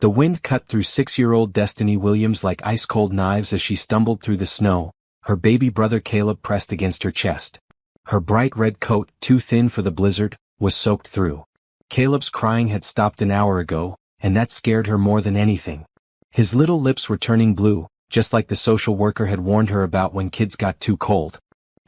The wind cut through 6-year-old Destiny Williams like ice-cold knives as she stumbled through the snow, her baby brother Caleb pressed against her chest. Her bright red coat, too thin for the blizzard, was soaked through. Caleb's crying had stopped an hour ago, and that scared her more than anything. His little lips were turning blue, just like the social worker had warned her about when kids got too cold.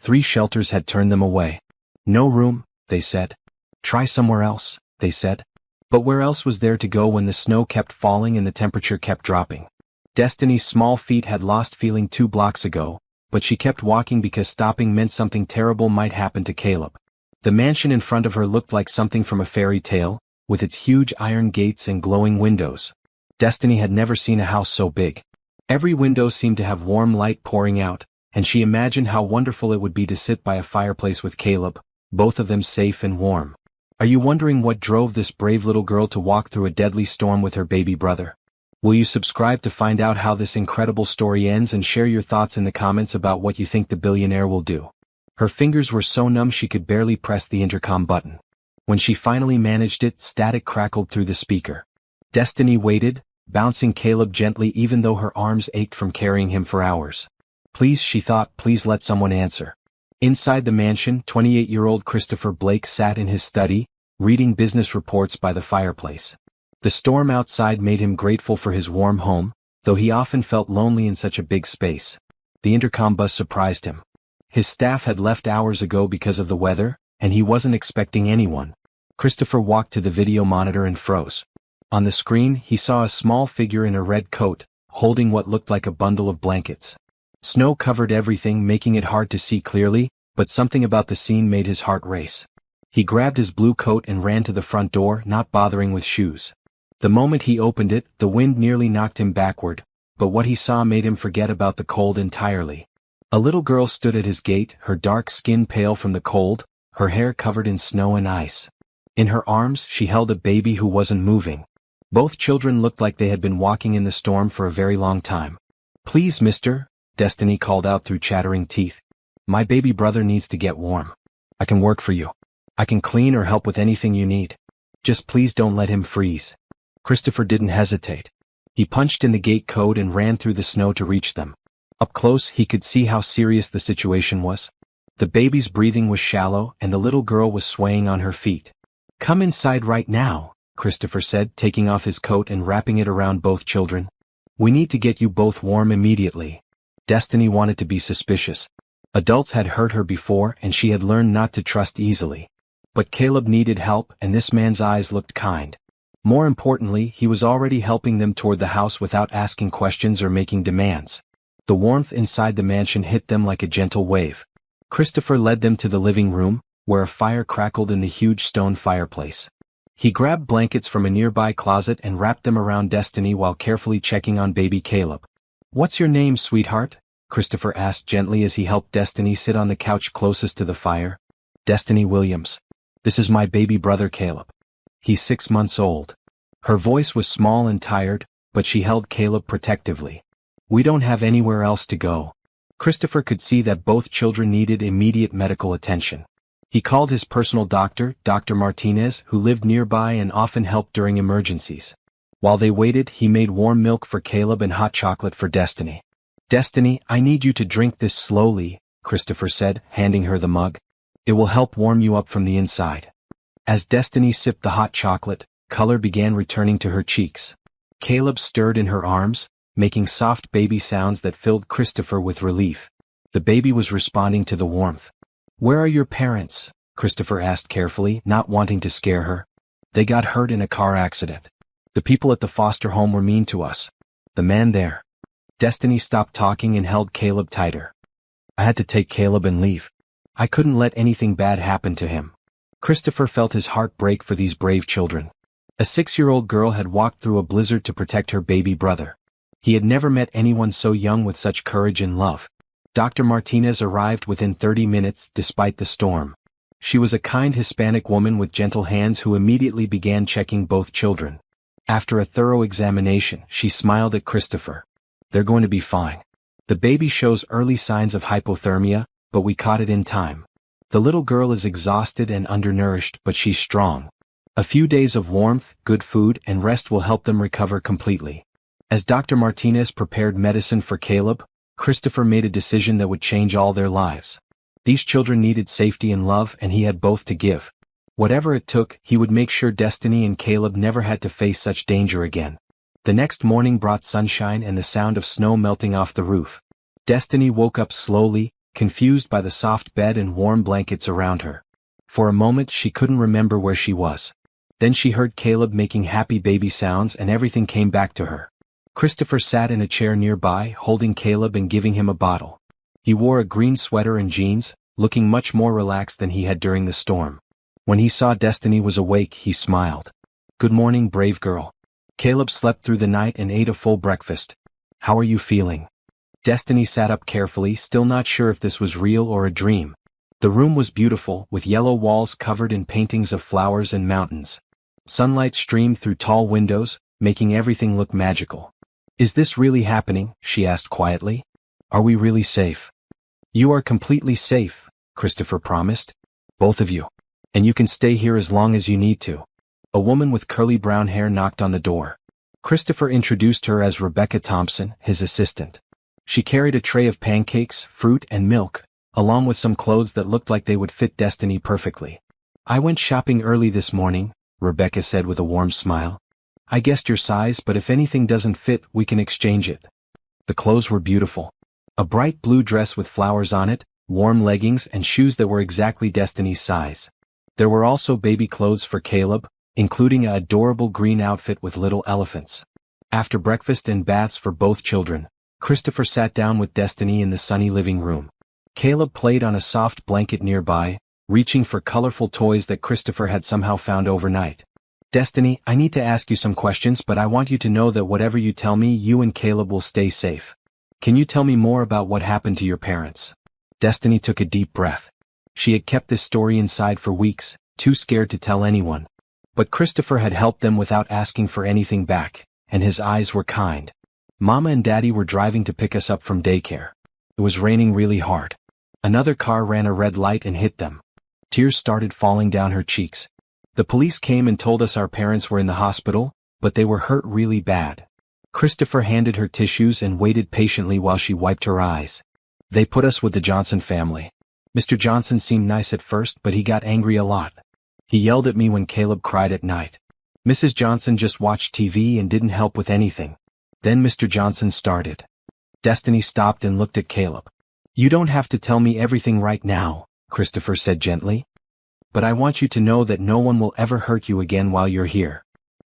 3 shelters had turned them away. No room, they said. Try somewhere else, they said. But where else was there to go when the snow kept falling and the temperature kept dropping? Destiny's small feet had lost feeling 2 blocks ago, but she kept walking because stopping meant something terrible might happen to Caleb. The mansion in front of her looked like something from a fairy tale, with its huge iron gates and glowing windows. Destiny had never seen a house so big. Every window seemed to have warm light pouring out, and she imagined how wonderful it would be to sit by a fireplace with Caleb, both of them safe and warm. Are you wondering what drove this brave little girl to walk through a deadly storm with her baby brother? Will you subscribe to find out how this incredible story ends and share your thoughts in the comments about what you think the billionaire will do? Her fingers were so numb she could barely press the intercom button. When she finally managed it, static crackled through the speaker. Destiny waited, bouncing Caleb gently even though her arms ached from carrying him for hours. Please, she thought, please let someone answer. Inside the mansion, 28-year-old Christopher Blake sat in his study, reading business reports by the fireplace. The storm outside made him grateful for his warm home, though he often felt lonely in such a big space. The intercom buzz surprised him. His staff had left hours ago because of the weather, and he wasn't expecting anyone. Christopher walked to the video monitor and froze. On the screen, he saw a small figure in a red coat, holding what looked like a bundle of blankets. Snow covered everything, making it hard to see clearly, but something about the scene made his heart race. He grabbed his blue coat and ran to the front door, not bothering with shoes. The moment he opened it, the wind nearly knocked him backward, but what he saw made him forget about the cold entirely. A little girl stood at his gate, her dark skin pale from the cold, her hair covered in snow and ice. In her arms, she held a baby who wasn't moving. Both children looked like they had been walking in the storm for a very long time. Please, mister, Destiny called out through chattering teeth. My baby brother needs to get warm. I can work for you. I can clean or help with anything you need. Just please don't let him freeze. Christopher didn't hesitate. He punched in the gate code and ran through the snow to reach them. Up close, he could see how serious the situation was. The baby's breathing was shallow and the little girl was swaying on her feet. Come inside right now, Christopher said, taking off his coat and wrapping it around both children. We need to get you both warm immediately. Destiny wanted to be suspicious. Adults had hurt her before and she had learned not to trust easily. But Caleb needed help and this man's eyes looked kind. More importantly, he was already helping them toward the house without asking questions or making demands. The warmth inside the mansion hit them like a gentle wave. Christopher led them to the living room, where a fire crackled in the huge stone fireplace. He grabbed blankets from a nearby closet and wrapped them around Destiny while carefully checking on baby Caleb. What's your name, sweetheart? Christopher asked gently as he helped Destiny sit on the couch closest to the fire. Destiny Williams. This is my baby brother Caleb. He's 6 months old. Her voice was small and tired, but she held Caleb protectively. We don't have anywhere else to go. Christopher could see that both children needed immediate medical attention. He called his personal doctor, Dr. Martinez, who lived nearby and often helped during emergencies. While they waited, he made warm milk for Caleb and hot chocolate for Destiny. Destiny, I need you to drink this slowly, Christopher said, handing her the mug. It will help warm you up from the inside. As Destiny sipped the hot chocolate, color began returning to her cheeks. Caleb stirred in her arms, making soft baby sounds that filled Christopher with relief. The baby was responding to the warmth. Where are your parents? Christopher asked carefully, not wanting to scare her. They got hurt in a car accident. The people at the foster home were mean to us. The man there. Destiny stopped talking and held Caleb tighter. I had to take Caleb and leave. I couldn't let anything bad happen to him. Christopher felt his heart break for these brave children. A 6-year-old girl had walked through a blizzard to protect her baby brother. He had never met anyone so young with such courage and love. Dr. Martinez arrived within 30 minutes, despite the storm. She was a kind Hispanic woman with gentle hands who immediately began checking both children. After a thorough examination, she smiled at Christopher. They're going to be fine. The baby shows early signs of hypothermia, but we caught it in time. The little girl is exhausted and undernourished, but she's strong. A few days of warmth, good food, and rest will help them recover completely. As Dr. Martinez prepared medicine for Caleb, Christopher made a decision that would change all their lives. These children needed safety and love, and he had both to give. Whatever it took, he would make sure Destiny and Caleb never had to face such danger again. The next morning brought sunshine and the sound of snow melting off the roof. Destiny woke up slowly, confused by the soft bed and warm blankets around her. For a moment she couldn't remember where she was. Then she heard Caleb making happy baby sounds and everything came back to her. Christopher sat in a chair nearby, holding Caleb and giving him a bottle. He wore a green sweater and jeans, looking much more relaxed than he had during the storm. When he saw Destiny was awake, he smiled. "Good morning, brave girl." Caleb slept through the night and ate a full breakfast. "How are you feeling?" Destiny sat up carefully, still not sure if this was real or a dream. The room was beautiful, with yellow walls covered in paintings of flowers and mountains. Sunlight streamed through tall windows, making everything look magical. "Is this really happening?" she asked quietly. "Are we really safe?" "You are completely safe," Christopher promised. "Both of you. And you can stay here as long as you need to." A woman with curly brown hair knocked on the door. Christopher introduced her as Rebecca Thompson, his assistant. She carried a tray of pancakes, fruit, and milk, along with some clothes that looked like they would fit Destiny perfectly. "I went shopping early this morning," Rebecca said with a warm smile. "I guessed your size, but if anything doesn't fit, we can exchange it." The clothes were beautiful. A bright blue dress with flowers on it, warm leggings, and shoes that were exactly Destiny's size. There were also baby clothes for Caleb, including an adorable green outfit with little elephants. After breakfast and baths for both children, Christopher sat down with Destiny in the sunny living room. Caleb played on a soft blanket nearby, reaching for colorful toys that Christopher had somehow found overnight. "Destiny, I need to ask you some questions, but I want you to know that whatever you tell me, you and Caleb will stay safe. Can you tell me more about what happened to your parents?" Destiny took a deep breath. She had kept this story inside for weeks, too scared to tell anyone. But Christopher had helped them without asking for anything back, and his eyes were kind. "Mama and Daddy were driving to pick us up from daycare. It was raining really hard. Another car ran a red light and hit them." Tears started falling down her cheeks. "The police came and told us our parents were in the hospital, but they were hurt really bad." Christopher handed her tissues and waited patiently while she wiped her eyes. "They put us with the Johnson family. Mr. Johnson seemed nice at first, but he got angry a lot. He yelled at me when Caleb cried at night. Mrs. Johnson just watched TV and didn't help with anything. Then Mr. Johnson started." Destiny stopped and looked at Caleb. "You don't have to tell me everything right now," Christopher said gently. "But I want you to know that no one will ever hurt you again while you're here.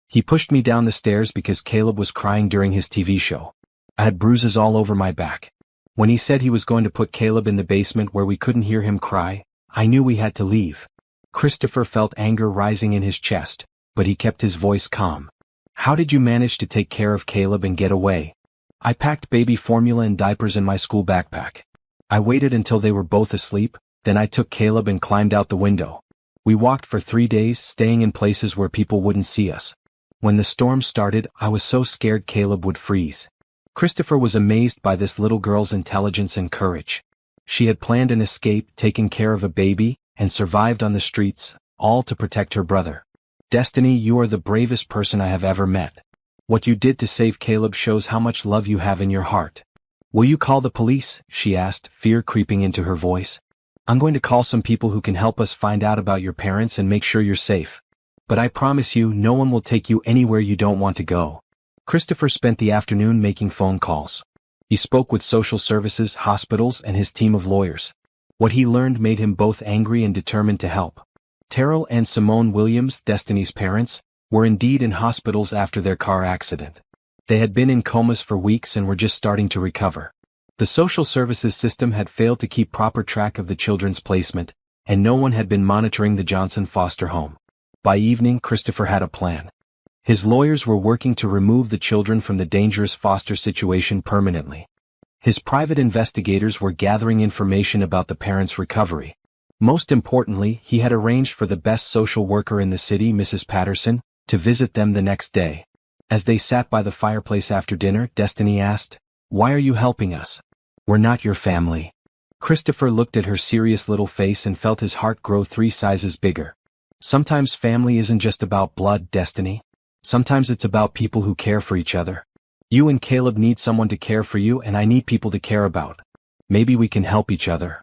He pushed me down the stairs because Caleb was crying during his TV show. I had bruises all over my back. When he said he was going to put Caleb in the basement where we couldn't hear him cry, I knew we had to leave." Christopher felt anger rising in his chest, but he kept his voice calm. "How did you manage to take care of Caleb and get away?" "I packed baby formula and diapers in my school backpack. I waited until they were both asleep, then I took Caleb and climbed out the window. We walked for 3 days, staying in places where people wouldn't see us. When the storm started, I was so scared Caleb would freeze." Christopher was amazed by this little girl's intelligence and courage. She had planned an escape, taken care of a baby, and survived on the streets, all to protect her brother. "Destiny, you are the bravest person I have ever met. What you did to save Caleb shows how much love you have in your heart." "Will you call the police?" she asked, fear creeping into her voice. "I'm going to call some people who can help us find out about your parents and make sure you're safe. But I promise you, no one will take you anywhere you don't want to go." Christopher spent the afternoon making phone calls. He spoke with social services, hospitals, and his team of lawyers. What he learned made him both angry and determined to help. Terrell and Simone Williams, Destiny's parents, were indeed in hospitals after their car accident. They had been in comas for weeks and were just starting to recover. The social services system had failed to keep proper track of the children's placement, and no one had been monitoring the Johnson foster home. By evening, Christopher had a plan. His lawyers were working to remove the children from the dangerous foster situation permanently. His private investigators were gathering information about the parents' recovery. Most importantly, he had arranged for the best social worker in the city, Mrs. Patterson, to visit them the next day. As they sat by the fireplace after dinner, Destiny asked, "Why are you helping us? We're not your family." Christopher looked at her serious little face and felt his heart grow 3 sizes bigger. Sometimes family isn't just about blood, Destiny. Sometimes it's about people who care for each other. You and Caleb need someone to care for you, and I need people to care about. Maybe we can help each other.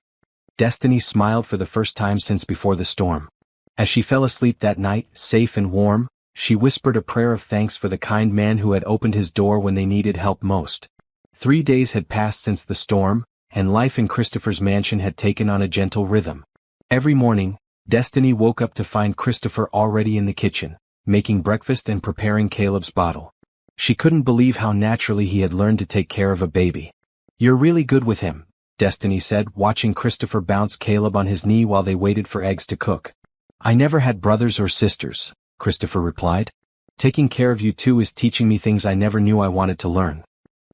Destiny smiled for the first time since before the storm. As she fell asleep that night, safe and warm, she whispered a prayer of thanks for the kind man who had opened his door when they needed help most. 3 days had passed since the storm, and life in Christopher's mansion had taken on a gentle rhythm. Every morning, Destiny woke up to find Christopher already in the kitchen, making breakfast and preparing Caleb's bottle. She couldn't believe how naturally he had learned to take care of a baby. "You're really good with him," Destiny said, watching Christopher bounce Caleb on his knee while they waited for eggs to cook. "I never had brothers or sisters," Christopher replied. "Taking care of you two is teaching me things I never knew I wanted to learn."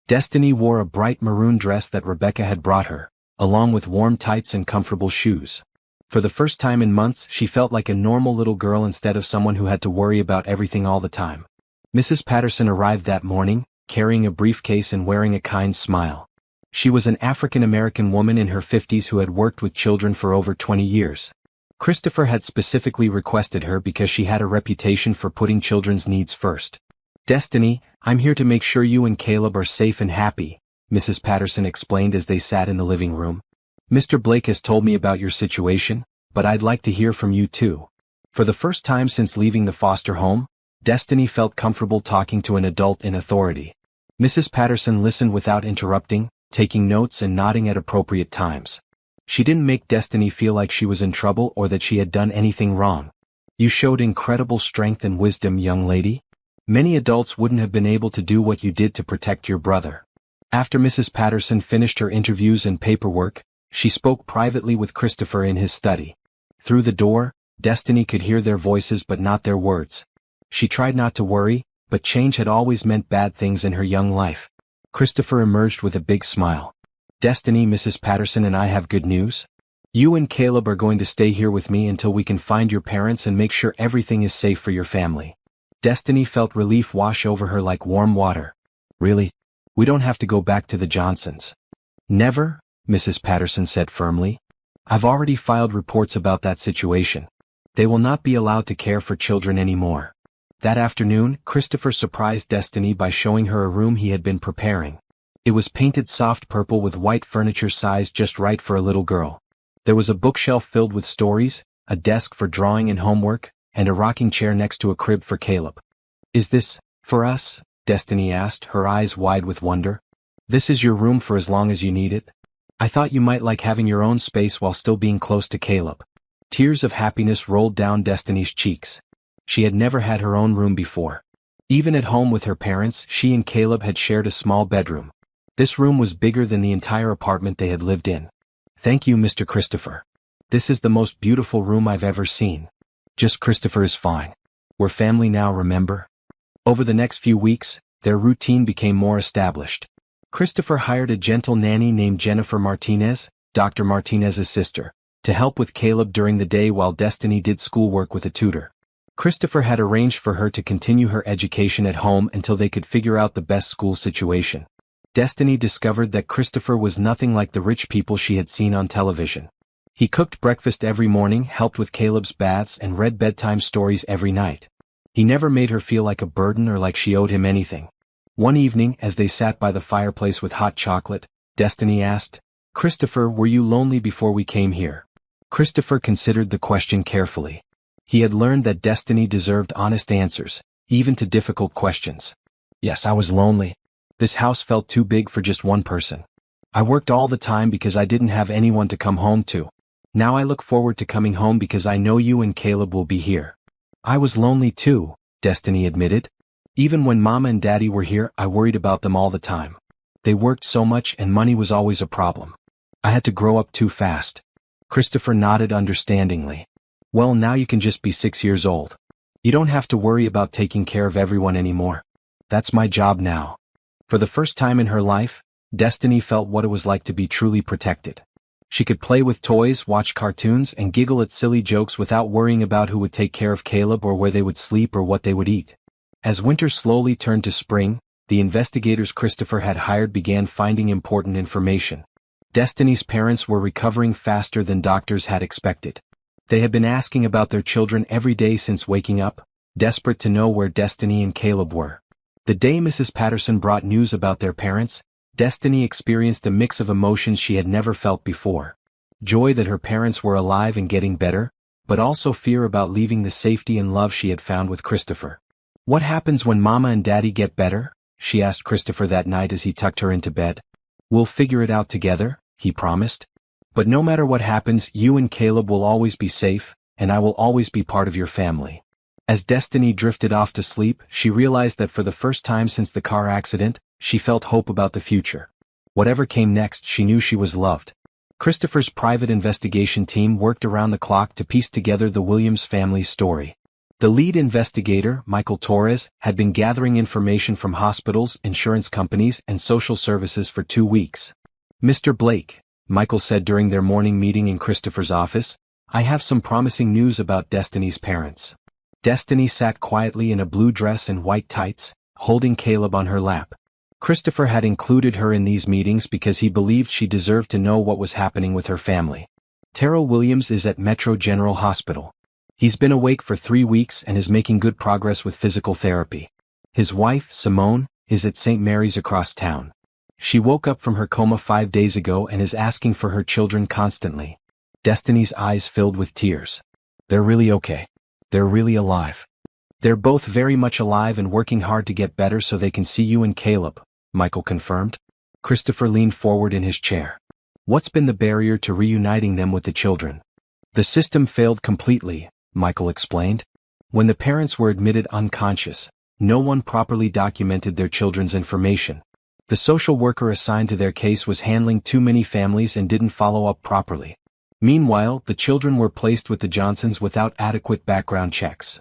Destiny wore a bright maroon dress that Rebecca had brought her, along with warm tights and comfortable shoes. For the first time in months, she felt like a normal little girl instead of someone who had to worry about everything all the time. Mrs. Patterson arrived that morning, carrying a briefcase and wearing a kind smile. She was an African-American woman in her 50s who had worked with children for over 20 years. Christopher had specifically requested her because she had a reputation for putting children's needs first. "Destiny, I'm here to make sure you and Caleb are safe and happy," Mrs. Patterson explained as they sat in the living room. "Mr. Blake has told me about your situation, but I'd like to hear from you too." For the first time since leaving the foster home, Destiny felt comfortable talking to an adult in authority. Mrs. Patterson listened without interrupting, taking notes and nodding at appropriate times. She didn't make Destiny feel like she was in trouble or that she had done anything wrong. "You showed incredible strength and wisdom, young lady. Many adults wouldn't have been able to do what you did to protect your brother." After Mrs. Patterson finished her interviews and paperwork, she spoke privately with Christopher in his study. Through the door, Destiny could hear their voices but not their words. She tried not to worry, but change had always meant bad things in her young life. Christopher emerged with a big smile. "Destiny, Mrs. Patterson and I have good news. You and Caleb are going to stay here with me until we can find your parents and make sure everything is safe for your family." Destiny felt relief wash over her like warm water. "Really? We don't have to go back to the Johnsons?" "Never," Mrs. Patterson said firmly. "I've already filed reports about that situation. They will not be allowed to care for children anymore." That afternoon, Christopher surprised Destiny by showing her a room he had been preparing. It was painted soft purple with white furniture sized just right for a little girl. There was a bookshelf filled with stories, a desk for drawing and homework, and a rocking chair next to a crib for Caleb. "Is this for us?" Destiny asked, her eyes wide with wonder. "This is your room for as long as you need it. I thought you might like having your own space while still being close to Caleb." Tears of happiness rolled down Destiny's cheeks. She had never had her own room before. Even at home with her parents, she and Caleb had shared a small bedroom. This room was bigger than the entire apartment they had lived in. "Thank you, Mr. Christopher. This is the most beautiful room I've ever seen." "Just Christopher is fine. We're family now, remember?" Over the next few weeks, their routine became more established. Christopher hired a gentle nanny named Jennifer Martinez, Dr. Martinez's sister, to help with Caleb during the day while Destiny did schoolwork with a tutor. Christopher had arranged for her to continue her education at home until they could figure out the best school situation. Destiny discovered that Christopher was nothing like the rich people she had seen on television. He cooked breakfast every morning, helped with Caleb's baths, and read bedtime stories every night. He never made her feel like a burden or like she owed him anything. One evening, as they sat by the fireplace with hot chocolate, Destiny asked, "Christopher, were you lonely before we came here?" Christopher considered the question carefully. He had learned that Destiny deserved honest answers, even to difficult questions. "Yes, I was lonely. This house felt too big for just one person. I worked all the time because I didn't have anyone to come home to. Now I look forward to coming home because I know you and Caleb will be here." "I was lonely too," Destiny admitted. "Even when Mama and Daddy were here, I worried about them all the time. They worked so much and money was always a problem. I had to grow up too fast." Christopher nodded understandingly. "Well, now you can just be 6 years old. You don't have to worry about taking care of everyone anymore. That's my job now." For the first time in her life, Destiny felt what it was like to be truly protected. She could play with toys, watch cartoons, and giggle at silly jokes without worrying about who would take care of Caleb or where they would sleep or what they would eat. As winter slowly turned to spring, the investigators Christopher had hired began finding important information. Destiny's parents were recovering faster than doctors had expected. They had been asking about their children every day since waking up, desperate to know where Destiny and Caleb were. The day Mrs. Patterson brought news about their parents, Destiny experienced a mix of emotions she had never felt before. Joy that her parents were alive and getting better, but also fear about leaving the safety and love she had found with Christopher. "What happens when Mama and Daddy get better?" she asked Christopher that night as he tucked her into bed. "We'll figure it out together," he promised. "But no matter what happens, you and Caleb will always be safe, and I will always be part of your family." As Destiny drifted off to sleep, she realized that for the first time since the car accident, she felt hope about the future. Whatever came next, she knew she was loved. Christopher's private investigation team worked around the clock to piece together the Williams family's story. The lead investigator, Michael Torres, had been gathering information from hospitals, insurance companies, and social services for 2 weeks. "Mr. Blake," Michael said during their morning meeting in Christopher's office, "I have some promising news about Destiny's parents." Destiny sat quietly in a blue dress and white tights, holding Caleb on her lap. Christopher had included her in these meetings because he believed she deserved to know what was happening with her family. "Terrell Williams is at Metro General Hospital. He's been awake for 3 weeks and is making good progress with physical therapy. His wife, Simone, is at St. Mary's across town. She woke up from her coma 5 days ago and is asking for her children constantly." Destiny's eyes filled with tears. "They're really okay. They're really alive." "They're both very much alive and working hard to get better so they can see you and Caleb," Michael confirmed. Christopher leaned forward in his chair. "What's been the barrier to reuniting them with the children?" "The system failed completely," Michael explained. "When the parents were admitted unconscious, no one properly documented their children's information. The social worker assigned to their case was handling too many families and didn't follow up properly. Meanwhile, the children were placed with the Johnsons without adequate background checks."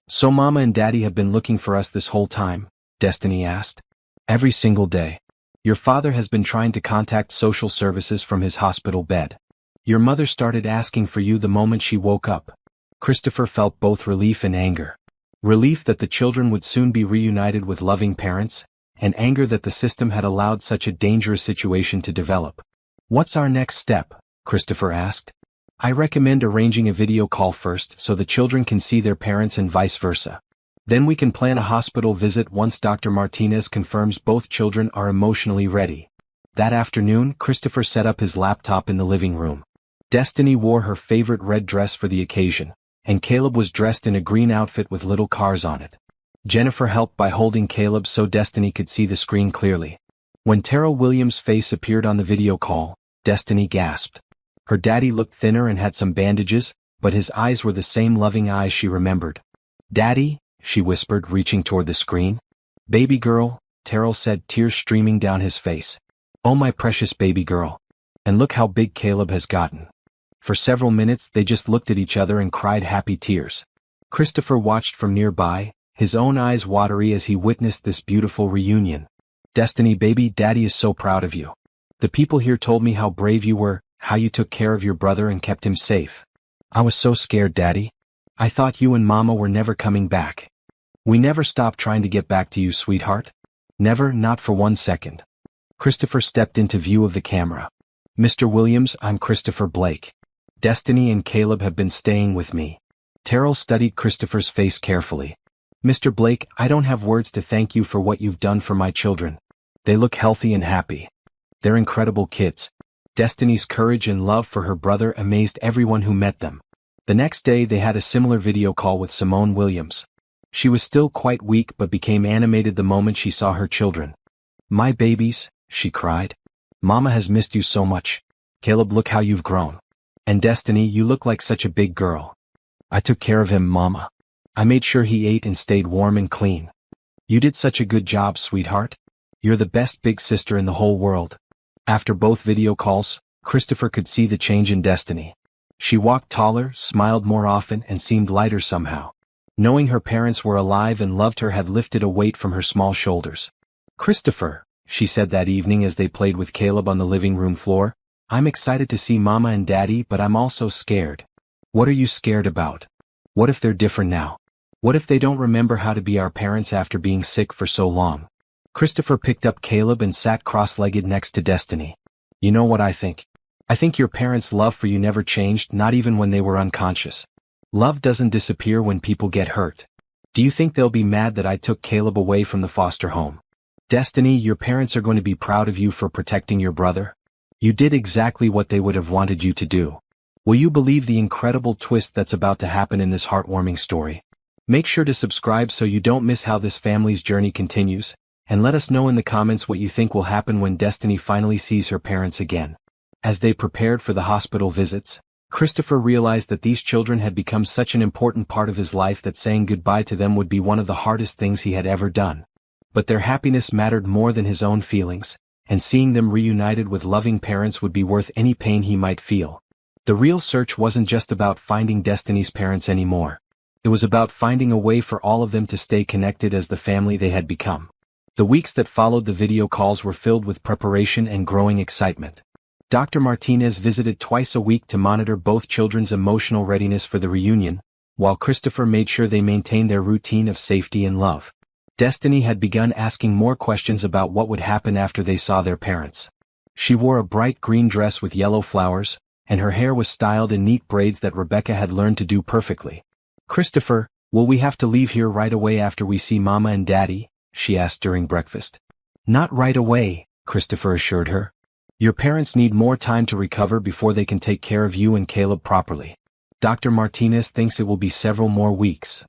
"So Mama and Daddy have been looking for us this whole time?" Destiny asked. "Every single day. Your father has been trying to contact social services from his hospital bed. Your mother started asking for you the moment she woke up." Christopher felt both relief and anger. Relief that the children would soon be reunited with loving parents, and anger that the system had allowed such a dangerous situation to develop. "What's our next step?" Christopher asked. "I recommend arranging a video call first so the children can see their parents and vice versa. Then we can plan a hospital visit once Dr. Martinez confirms both children are emotionally ready." That afternoon, Christopher set up his laptop in the living room. Destiny wore her favorite red dress for the occasion, and Caleb was dressed in a green outfit with little cars on it. Jennifer helped by holding Caleb so Destiny could see the screen clearly. When Terrell Williams' face appeared on the video call, Destiny gasped. Her daddy looked thinner and had some bandages, but his eyes were the same loving eyes she remembered. "Daddy?" she whispered, reaching toward the screen. "Baby girl," Terrell said, tears streaming down his face. "Oh my precious baby girl. And look how big Caleb has gotten." For several minutes they just looked at each other and cried happy tears. Christopher watched from nearby, his own eyes watery as he witnessed this beautiful reunion. "Destiny baby, Daddy is so proud of you. The people here told me how brave you were, how you took care of your brother and kept him safe. I was so scared, Daddy. I thought you and Mama were never coming back. We never stopped trying to get back to you, sweetheart. Never, not for 1 second." Christopher stepped into view of the camera. "Mr. Williams, I'm Christopher Blake. Destiny and Caleb have been staying with me." Terrell studied Christopher's face carefully. "Mr. Blake, I don't have words to thank you for what you've done for my children. They look healthy and happy. They're incredible kids." Destiny's courage and love for her brother amazed everyone who met them. The next day they had a similar video call with Simone Williams. She was still quite weak but became animated the moment she saw her children. "My babies," she cried. "Mama has missed you so much. Caleb, look how you've grown. And Destiny, you look like such a big girl. I took care of him, Mama. I made sure he ate and stayed warm and clean. You did such a good job, sweetheart. You're the best big sister in the whole world." After both video calls, Christopher could see the change in Destiny. She walked taller, smiled more often, and seemed lighter somehow. Knowing her parents were alive and loved her had lifted a weight from her small shoulders. "Christopher," she said that evening as they played with Caleb on the living room floor, "I'm excited to see Mama and Daddy, but I'm also scared." "What are you scared about? What if they're different now? What if they don't remember how to be our parents after being sick for so long?" Christopher picked up Caleb and sat cross-legged next to Destiny. "You know what I think? I think your parents' love for you never changed, not even when they were unconscious. Love doesn't disappear when people get hurt. Do you think they'll be mad that I took Caleb away from the foster home? Destiny, your parents are going to be proud of you for protecting your brother. You did exactly what they would have wanted you to do. Will you believe the incredible twist that's about to happen in this heartwarming story? Make sure to subscribe so you don't miss how this family's journey continues, and let us know in the comments what you think will happen when Destiny finally sees her parents again. As they prepared for the hospital visits, Christopher realized that these children had become such an important part of his life that saying goodbye to them would be one of the hardest things he had ever done. But their happiness mattered more than his own feelings, and seeing them reunited with loving parents would be worth any pain he might feel. The real search wasn't just about finding Destiny's parents anymore. It was about finding a way for all of them to stay connected as the family they had become. The weeks that followed the video calls were filled with preparation and growing excitement. Dr. Martinez visited twice a week to monitor both children's emotional readiness for the reunion, while Christopher made sure they maintained their routine of safety and love. Destiny had begun asking more questions about what would happen after they saw their parents. She wore a bright green dress with yellow flowers, and her hair was styled in neat braids that Rebecca had learned to do perfectly. "Christopher, will we have to leave here right away after we see Mama and Daddy?" she asked during breakfast. "Not right away," Christopher assured her. "Your parents need more time to recover before they can take care of you and Caleb properly. Dr. Martinez thinks it will be several more weeks.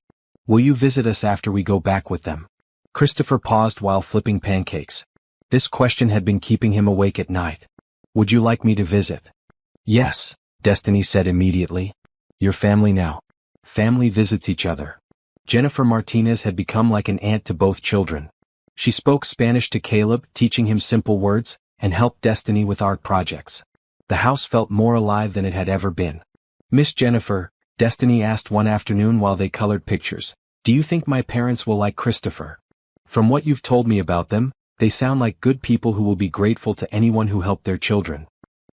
Will you visit us after we go back with them?" Christopher paused while flipping pancakes. This question had been keeping him awake at night. "Would you like me to visit?" "Yes," Destiny said immediately. "Your family now." Family visits each other. Jennifer Martinez had become like an aunt to both children. She spoke Spanish to Caleb, teaching him simple words, and helped Destiny with art projects. The house felt more alive than it had ever been. "Miss Jennifer," Destiny asked one afternoon while they colored pictures, "do you think my parents will like Christopher? From what you've told me about them, they sound like good people who will be grateful to anyone who helped their children.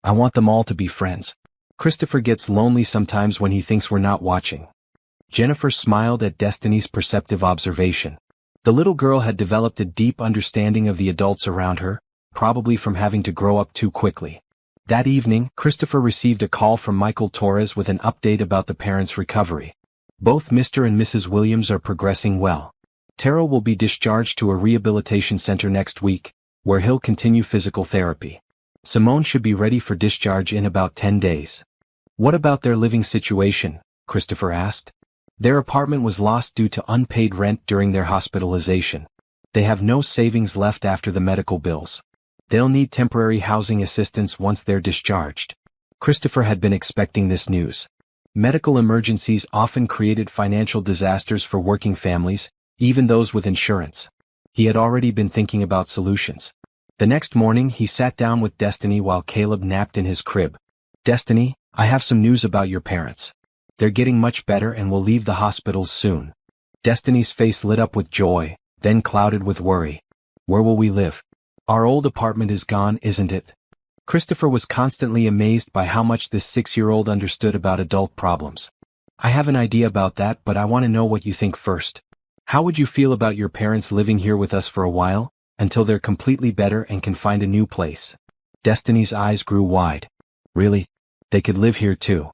I want them all to be friends. Christopher gets lonely sometimes when he thinks we're not watching." Jennifer smiled at Destiny's perceptive observation. The little girl had developed a deep understanding of the adults around her, probably from having to grow up too quickly. That evening, Christopher received a call from Michael Torres with an update about the parents' recovery. Both Mr. and Mrs. Williams are progressing well. Terrell will be discharged to a rehabilitation center next week, where he'll continue physical therapy. Simone should be ready for discharge in about 10 days. "What about their living situation?" Christopher asked. "Their apartment was lost due to unpaid rent during their hospitalization. They have no savings left after the medical bills. They'll need temporary housing assistance once they're discharged." Christopher had been expecting this news. Medical emergencies often created financial disasters for working families, even those with insurance. He had already been thinking about solutions. The next morning he sat down with Destiny while Caleb napped in his crib. "Destiny, I have some news about your parents. They're getting much better and will leave the hospitals soon." Destiny's face lit up with joy, then clouded with worry. "Where will we live? Our old apartment is gone, isn't it?" Christopher was constantly amazed by how much this 6-year-old understood about adult problems. "I have an idea about that, but I want to know what you think first. How would you feel about your parents living here with us for a while, until they're completely better and can find a new place?" Destiny's eyes grew wide. "Really? They could live here too.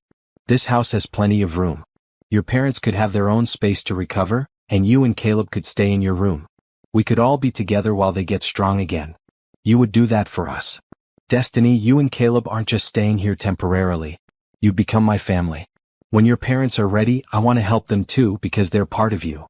This house has plenty of room. Your parents could have their own space to recover, and you and Caleb could stay in your room. We could all be together while they get strong again. You would do that for us." "Destiny, you and Caleb aren't just staying here temporarily. You've become my family. When your parents are ready, I want to help them too because they're part of you."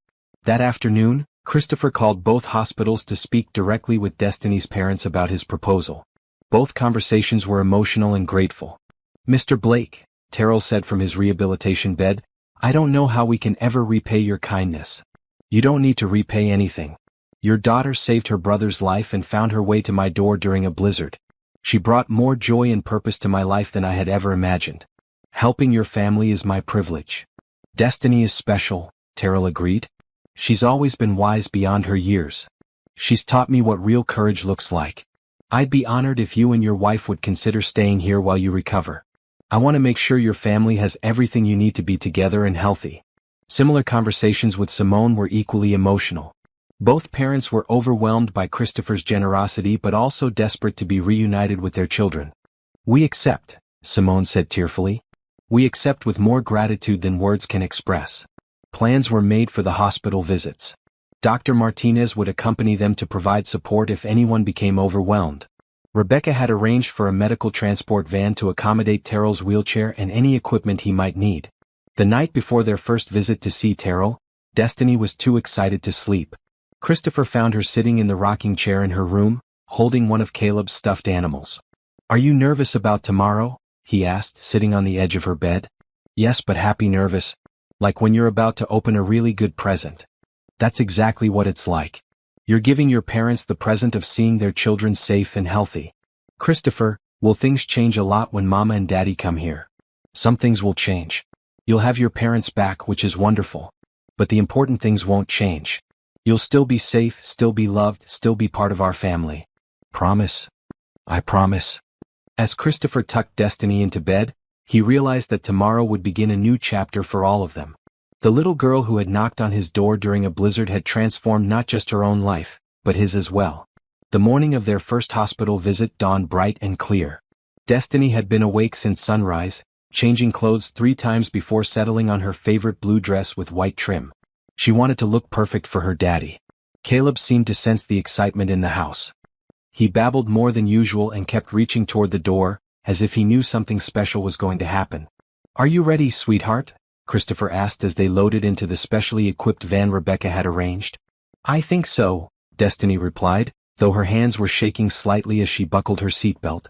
That afternoon, Christopher called both hospitals to speak directly with Destiny's parents about his proposal. Both conversations were emotional and grateful. "Mr. Blake," Terrell said from his rehabilitation bed, "I don't know how we can ever repay your kindness." "You don't need to repay anything. Your daughter saved her brother's life and found her way to my door during a blizzard. She brought more joy and purpose to my life than I had ever imagined. Helping your family is my privilege." "Destiny is special," Terrell agreed. "She's always been wise beyond her years. She's taught me what real courage looks like. I'd be honored if you and your wife would consider staying here while you recover. I want to make sure your family has everything you need to be together and healthy." Similar conversations with Simone were equally emotional. Both parents were overwhelmed by Christopher's generosity but also desperate to be reunited with their children. "We accept," Simone said tearfully. We accept with more gratitude than words can express. Plans were made for the hospital visits. Dr. Martinez would accompany them to provide support if anyone became overwhelmed. Rebecca had arranged for a medical transport van to accommodate Terrell's wheelchair and any equipment he might need. The night before their first visit to see Terrell, Destiny was too excited to sleep. Christopher found her sitting in the rocking chair in her room, holding one of Caleb's stuffed animals. Are you nervous about tomorrow? He asked, sitting on the edge of her bed. Yes, but happy nervous. Like when you're about to open a really good present. That's exactly what it's like. You're giving your parents the present of seeing their children safe and healthy. Christopher, will things change a lot when Mama and Daddy come here? Some things will change. You'll have your parents back, which is wonderful. But the important things won't change. You'll still be safe, still be loved, still be part of our family. Promise? I promise. As Christopher tucked Destiny into bed, he realized that tomorrow would begin a new chapter for all of them. The little girl who had knocked on his door during a blizzard had transformed not just her own life, but his as well. The morning of their first hospital visit dawned bright and clear. Destiny had been awake since sunrise, changing clothes 3 times before settling on her favorite blue dress with white trim. She wanted to look perfect for her daddy. Caleb seemed to sense the excitement in the house. He babbled more than usual and kept reaching toward the door, as if he knew something special was going to happen. Are you ready, sweetheart? Christopher asked as they loaded into the specially equipped van Rebecca had arranged. I think so, Destiny replied, though her hands were shaking slightly as she buckled her seatbelt.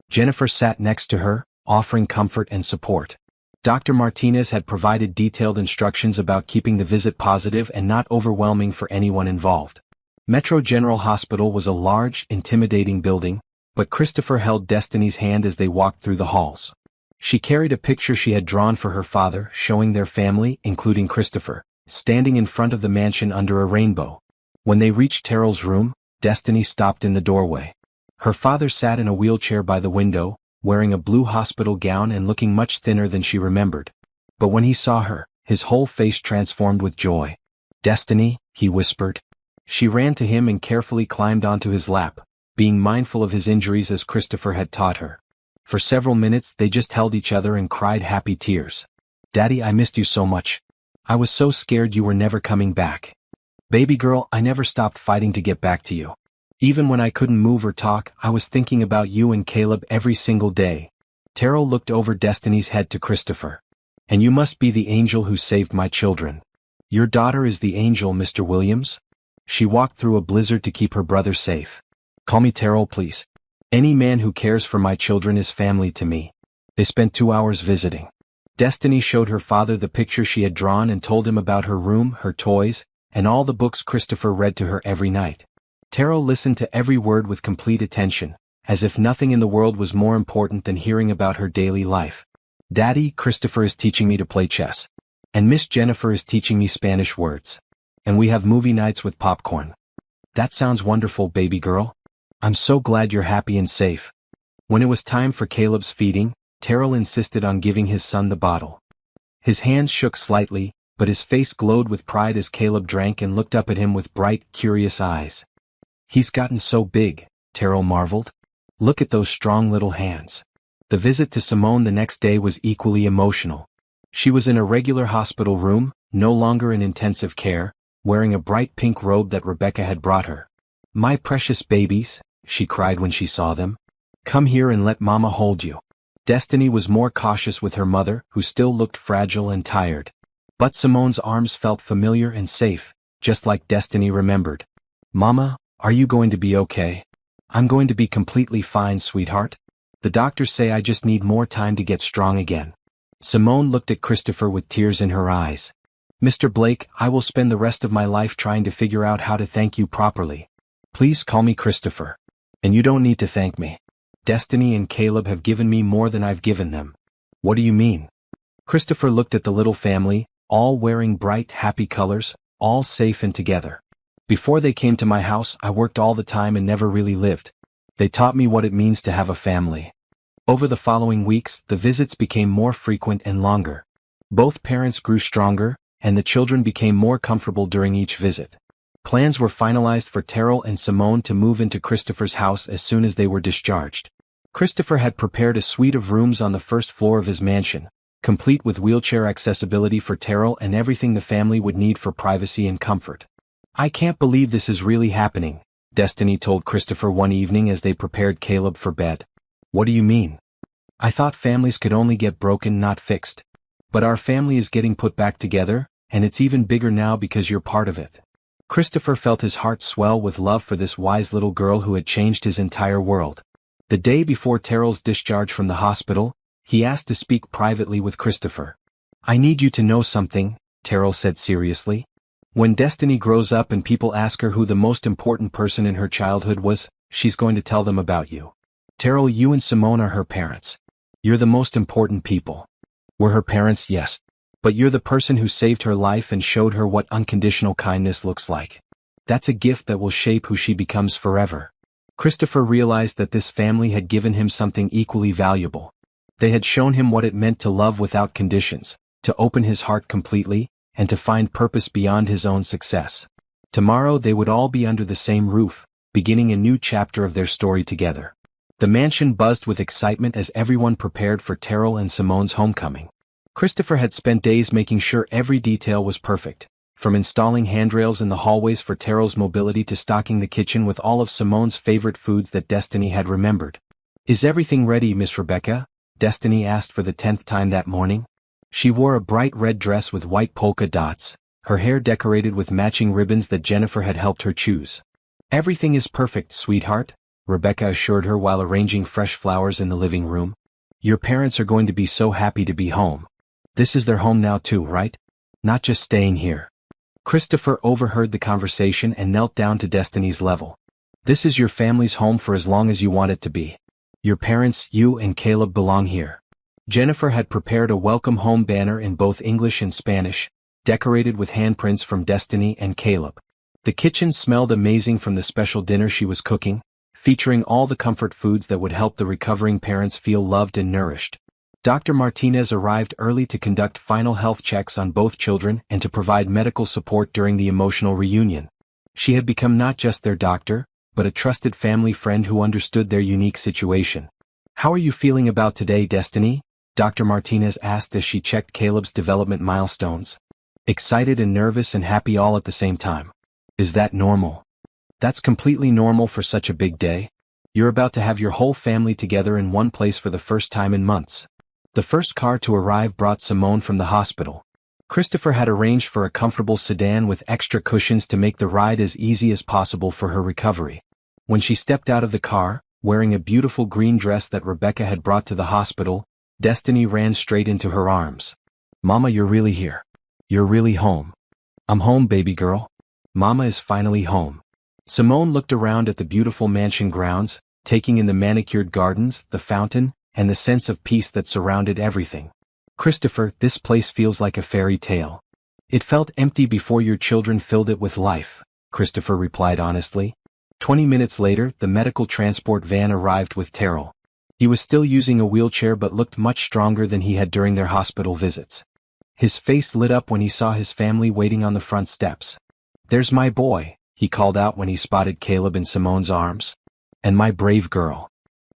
Jennifer sat next to her, offering comfort and support. Dr. Martinez had provided detailed instructions about keeping the visit positive and not overwhelming for anyone involved. Metro General Hospital was a large, intimidating building, but Christopher held Destiny's hand as they walked through the halls. She carried a picture she had drawn for her father, showing their family, including Christopher, standing in front of the mansion under a rainbow. When they reached Terrell's room, Destiny stopped in the doorway. Her father sat in a wheelchair by the window, wearing a blue hospital gown and looking much thinner than she remembered. But when he saw her, his whole face transformed with joy. Destiny, he whispered. She ran to him and carefully climbed onto his lap, being mindful of his injuries as Christopher had taught her. For several minutes they just held each other and cried happy tears. Daddy, I missed you so much. I was so scared you were never coming back. Baby girl, I never stopped fighting to get back to you. Even when I couldn't move or talk, I was thinking about you and Caleb every single day. Terrell looked over Destiny's head to Christopher. And you must be the angel who saved my children. Your daughter is the angel, Mr. Williams? She walked through a blizzard to keep her brother safe. Call me Terrell, please. Any man who cares for my children is family to me. They spent 2 hours visiting. Destiny showed her father the picture she had drawn and told him about her room, her toys, and all the books Christopher read to her every night. Terrell listened to every word with complete attention, as if nothing in the world was more important than hearing about her daily life. Daddy, Christopher is teaching me to play chess. And Miss Jennifer is teaching me Spanish words. And we have movie nights with popcorn. That sounds wonderful, baby girl. I'm so glad you're happy and safe. When it was time for Caleb's feeding, Terrell insisted on giving his son the bottle. His hands shook slightly, but his face glowed with pride as Caleb drank and looked up at him with bright, curious eyes. He's gotten so big, Terrell marveled. Look at those strong little hands. The visit to Simone the next day was equally emotional. She was in a regular hospital room, no longer in intensive care, wearing a bright pink robe that Rebecca had brought her. My precious babies, she cried when she saw them. Come here and let Mama hold you. Destiny was more cautious with her mother, who still looked fragile and tired. But Simone's arms felt familiar and safe, just like Destiny remembered. Mama, are you going to be okay? I'm going to be completely fine, sweetheart. The doctors say I just need more time to get strong again. Simone looked at Christopher with tears in her eyes. Mr. Blake, I will spend the rest of my life trying to figure out how to thank you properly. Please call me Christopher. And you don't need to thank me. Destiny and Caleb have given me more than I've given them. What do you mean? Christopher looked at the little family, all wearing bright, happy colors, all safe and together. Before they came to my house, I worked all the time and never really lived. They taught me what it means to have a family. Over the following weeks, the visits became more frequent and longer. Both parents grew stronger, and the children became more comfortable during each visit. Plans were finalized for Terrell and Simone to move into Christopher's house as soon as they were discharged. Christopher had prepared a suite of rooms on the first floor of his mansion, complete with wheelchair accessibility for Terrell and everything the family would need for privacy and comfort. "I can't believe this is really happening," Destiny told Christopher one evening as they prepared Caleb for bed. "What do you mean? I thought families could only get broken, not fixed. But our family is getting put back together, and it's even bigger now because you're part of it." Christopher felt his heart swell with love for this wise little girl who had changed his entire world. The day before Terrell's discharge from the hospital, he asked to speak privately with Christopher. "I need you to know something," Terrell said seriously. "When Destiny grows up and people ask her who the most important person in her childhood was, she's going to tell them about you. Terrell, you and Simone are her parents. You're the most important people." "We're her parents, yes. But you're the person who saved her life and showed her what unconditional kindness looks like. That's a gift that will shape who she becomes forever." Christopher realized that this family had given him something equally valuable. They had shown him what it meant to love without conditions, to open his heart completely, and to find purpose beyond his own success. Tomorrow they would all be under the same roof, beginning a new chapter of their story together. The mansion buzzed with excitement as everyone prepared for Terrell and Simone's homecoming. Christopher had spent days making sure every detail was perfect, from installing handrails in the hallways for Terrell's mobility to stocking the kitchen with all of Simone's favorite foods that Destiny had remembered. "Is everything ready, Miss Rebecca?" Destiny asked for the 10th time that morning. She wore a bright red dress with white polka dots, her hair decorated with matching ribbons that Jennifer had helped her choose. "Everything is perfect, sweetheart," Rebecca assured her while arranging fresh flowers in the living room. "Your parents are going to be so happy to be home. This is their home now too, right? Not just staying here." Christopher overheard the conversation and knelt down to Destiny's level. "This is your family's home for as long as you want it to be. Your parents, you and Caleb belong here." Jennifer had prepared a welcome home banner in both English and Spanish, decorated with handprints from Destiny and Caleb. The kitchen smelled amazing from the special dinner she was cooking, featuring all the comfort foods that would help the recovering parents feel loved and nourished. Dr. Martinez arrived early to conduct final health checks on both children and to provide medical support during the emotional reunion. She had become not just their doctor, but a trusted family friend who understood their unique situation. "How are you feeling about today, Destiny?" Dr. Martinez asked as she checked Caleb's development milestones. "Excited and nervous and happy all at the same time. Is that normal?" "That's completely normal for such a big day. You're about to have your whole family together in one place for the first time in months." The first car to arrive brought Simone from the hospital. Christopher had arranged for a comfortable sedan with extra cushions to make the ride as easy as possible for her recovery. When she stepped out of the car, wearing a beautiful green dress that Rebecca had brought to the hospital, Destiny ran straight into her arms. "Mama, you're really here. You're really home." "I'm home, baby girl. Mama is finally home." Simone looked around at the beautiful mansion grounds, taking in the manicured gardens, the fountain, and the sense of peace that surrounded everything. "Christopher, this place feels like a fairy tale." "It felt empty before your children filled it with life," Christopher replied honestly. 20 minutes later, the medical transport van arrived with Terrell. He was still using a wheelchair but looked much stronger than he had during their hospital visits. His face lit up when he saw his family waiting on the front steps. "There's my boy," he called out when he spotted Caleb in Simone's arms. "And my brave girl."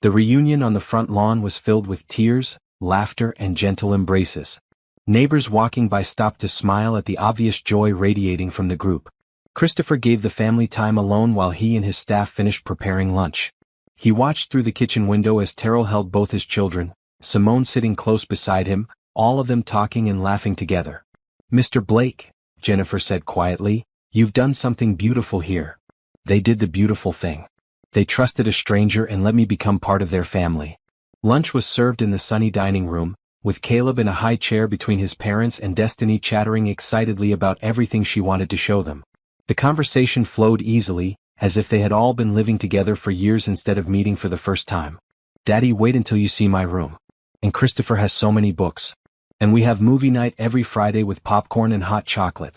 The reunion on the front lawn was filled with tears, laughter, and gentle embraces. Neighbors walking by stopped to smile at the obvious joy radiating from the group. Christopher gave the family time alone while he and his staff finished preparing lunch. He watched through the kitchen window as Terrell held both his children, Simone sitting close beside him, all of them talking and laughing together. "Mr. Blake," Jennifer said quietly, "you've done something beautiful here." They did the beautiful thing. They trusted a stranger and let me become part of their family. Lunch was served in the sunny dining room, with Caleb in a high chair between his parents and Destiny chattering excitedly about everything she wanted to show them. The conversation flowed easily, as if they had all been living together for years instead of meeting for the first time. "Daddy, wait until you see my room. And Christopher has so many books. And we have movie night every Friday with popcorn and hot chocolate."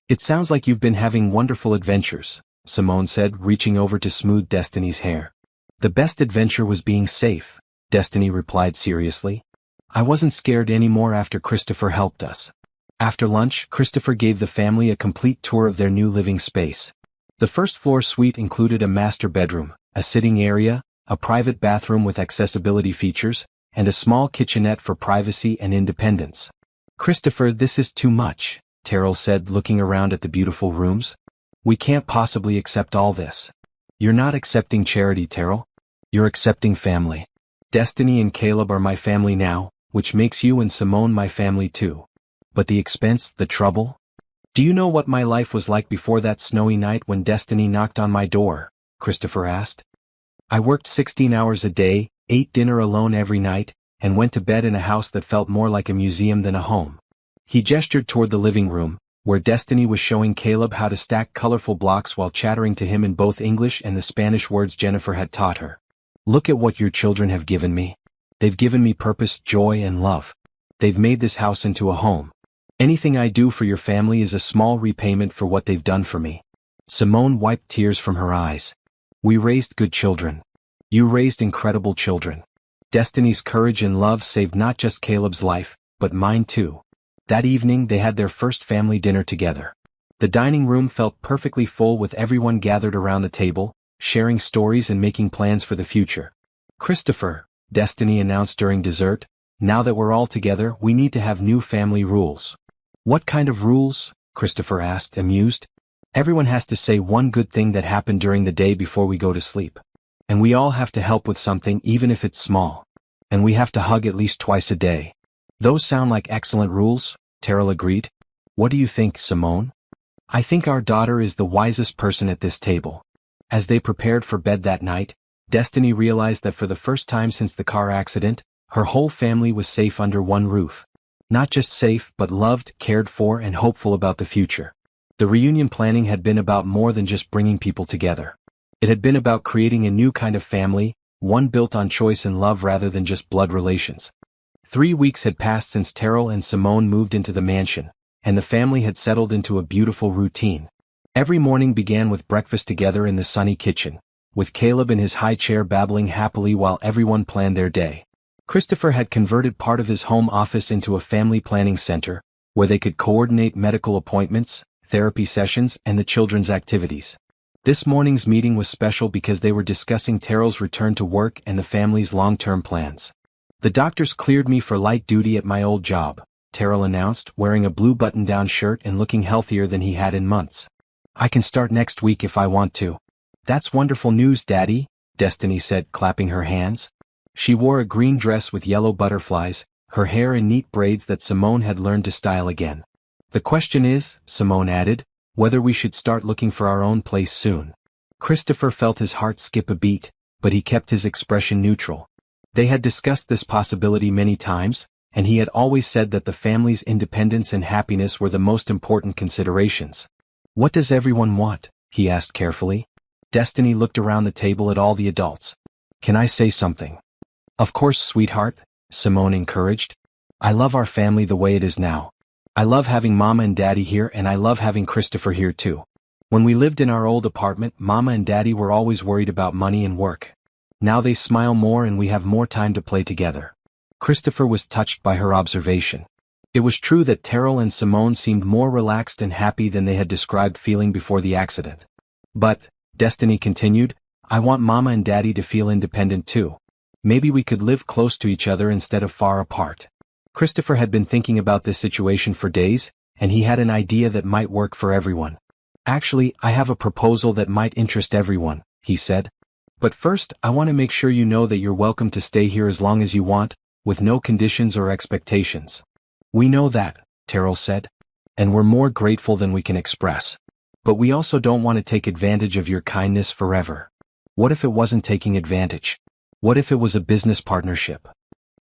"It sounds like you've been having wonderful adventures," Simone said, reaching over to smooth Destiny's hair. "The best adventure was being safe," Destiny replied seriously. "I wasn't scared anymore after Christopher helped us." After lunch, Christopher gave the family a complete tour of their new living space. The first floor suite included a master bedroom, a sitting area, a private bathroom with accessibility features, and a small kitchenette for privacy and independence. "Christopher, this is too much," Terrell said, looking around at the beautiful rooms. "We can't possibly accept all this." "You're not accepting charity, Terrell. You're accepting family. Destiny and Caleb are my family now, which makes you and Simone my family too. But the expense, the trouble? Do you know what my life was like before that snowy night when Destiny knocked on my door?" Christopher asked. "I worked 16 hours a day, ate dinner alone every night, and went to bed in a house that felt more like a museum than a home." He gestured toward the living room, where Destiny was showing Caleb how to stack colorful blocks while chattering to him in both English and the Spanish words Jennifer had taught her. "Look at what your children have given me. They've given me purpose, joy, and love. They've made this house into a home. Anything I do for your family is a small repayment for what they've done for me." Simone wiped tears from her eyes. "We raised good children. You raised incredible children. Destiny's courage and love saved not just Caleb's life, but mine too." That evening they had their first family dinner together. The dining room felt perfectly full with everyone gathered around the table, sharing stories and making plans for the future. "Christopher," Destiny announced during dessert, "now that we're all together, we need to have new family rules." "What kind of rules?" Christopher asked, amused. "Everyone has to say one good thing that happened during the day before we go to sleep. And we all have to help with something even if it's small. And we have to hug at least twice a day." "Those sound like excellent rules," Terrell agreed. "What do you think, Simone?" "I think our daughter is the wisest person at this table." As they prepared for bed that night, Destiny realized that for the first time since the car accident, her whole family was safe under one roof. Not just safe, but loved, cared for, and hopeful about the future. The reunion planning had been about more than just bringing people together. It had been about creating a new kind of family, one built on choice and love rather than just blood relations. 3 weeks had passed since Terrell and Simone moved into the mansion, and the family had settled into a beautiful routine. Every morning began with breakfast together in the sunny kitchen, with Caleb in his high chair babbling happily while everyone planned their day. Christopher had converted part of his home office into a family planning center, where they could coordinate medical appointments, therapy sessions, and the children's activities. This morning's meeting was special because they were discussing Terrell's return to work and the family's long-term plans. "The doctors cleared me for light duty at my old job," Terrell announced, wearing a blue button-down shirt and looking healthier than he had in months. "I can start next week if I want to." "That's wonderful news, Daddy," Destiny said, clapping her hands. She wore a green dress with yellow butterflies, her hair in neat braids that Simone had learned to style again. "The question is," Simone added, "whether we should start looking for our own place soon." Christopher felt his heart skip a beat, but he kept his expression neutral. They had discussed this possibility many times, and he had always said that the family's independence and happiness were the most important considerations. "What does everyone want?" he asked carefully. Destiny looked around the table at all the adults. "Can I say something?" "Of course, sweetheart," Simone encouraged. "I love our family the way it is now. I love having Mama and Daddy here, and I love having Christopher here too. When we lived in our old apartment, Mama and Daddy were always worried about money and work. Now they smile more and we have more time to play together." Christopher was touched by her observation. It was true that Terrell and Simone seemed more relaxed and happy than they had described feeling before the accident. "But," Destiny continued, "I want Mama and Daddy to feel independent too. Maybe we could live close to each other instead of far apart." Christopher had been thinking about this situation for days, and he had an idea that might work for everyone. "Actually, I have a proposal that might interest everyone," he said. "But first, I want to make sure you know that you're welcome to stay here as long as you want, with no conditions or expectations." "We know that," Terrell said. "And we're more grateful than we can express. But we also don't want to take advantage of your kindness forever." "What if it wasn't taking advantage? What if it was a business partnership?"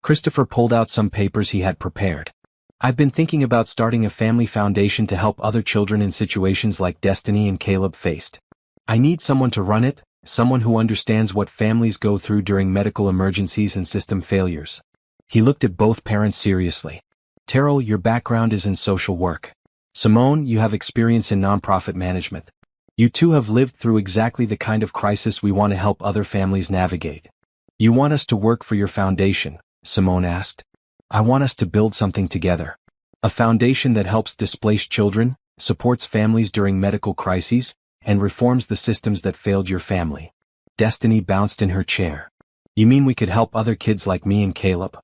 Christopher pulled out some papers he had prepared. "I've been thinking about starting a family foundation to help other children in situations like Destiny and Caleb faced. I need someone to run it, someone who understands what families go through during medical emergencies and system failures." He looked at both parents seriously. "Terrell, your background is in social work. Simone, you have experience in nonprofit management. You two have lived through exactly the kind of crisis we want to help other families navigate." "You want us to work for your foundation?" Simone asked. "I want us to build something together. A foundation that helps displaced children, supports families during medical crises, and reforms the systems that failed your family." Destiny bounced in her chair. You mean we could help other kids like me and Caleb?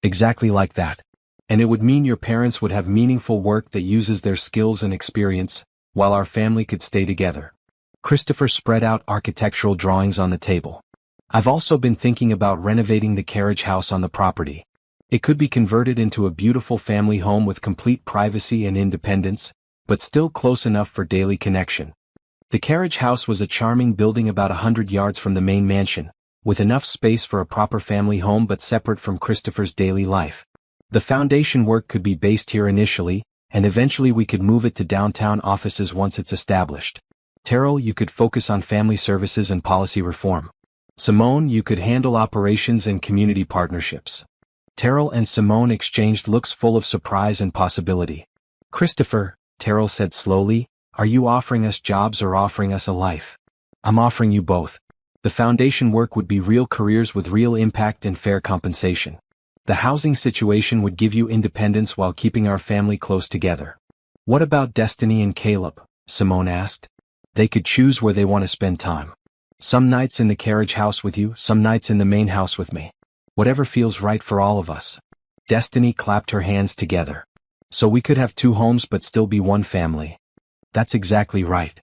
Exactly like that. And it would mean your parents would have meaningful work that uses their skills and experience, while our family could stay together. Christopher spread out architectural drawings on the table. I've also been thinking about renovating the carriage house on the property. It could be converted into a beautiful family home with complete privacy and independence, but still close enough for daily connection. The carriage house was a charming building about 100 yards from the main mansion, with enough space for a proper family home but separate from Christopher's daily life. The foundation work could be based here initially, and eventually we could move it to downtown offices once it's established. Terrell, you could focus on family services and policy reform. Simone, you could handle operations and community partnerships. Terrell and Simone exchanged looks full of surprise and possibility. Christopher, Terrell said slowly, are you offering us jobs or offering us a life? I'm offering you both. The foundation work would be real careers with real impact and fair compensation. The housing situation would give you independence while keeping our family close together. What about Destiny and Caleb? Simone asked. They could choose where they want to spend time. Some nights in the carriage house with you, some nights in the main house with me. Whatever feels right for all of us. Destiny clapped her hands together. So we could have two homes but still be one family. That's exactly right.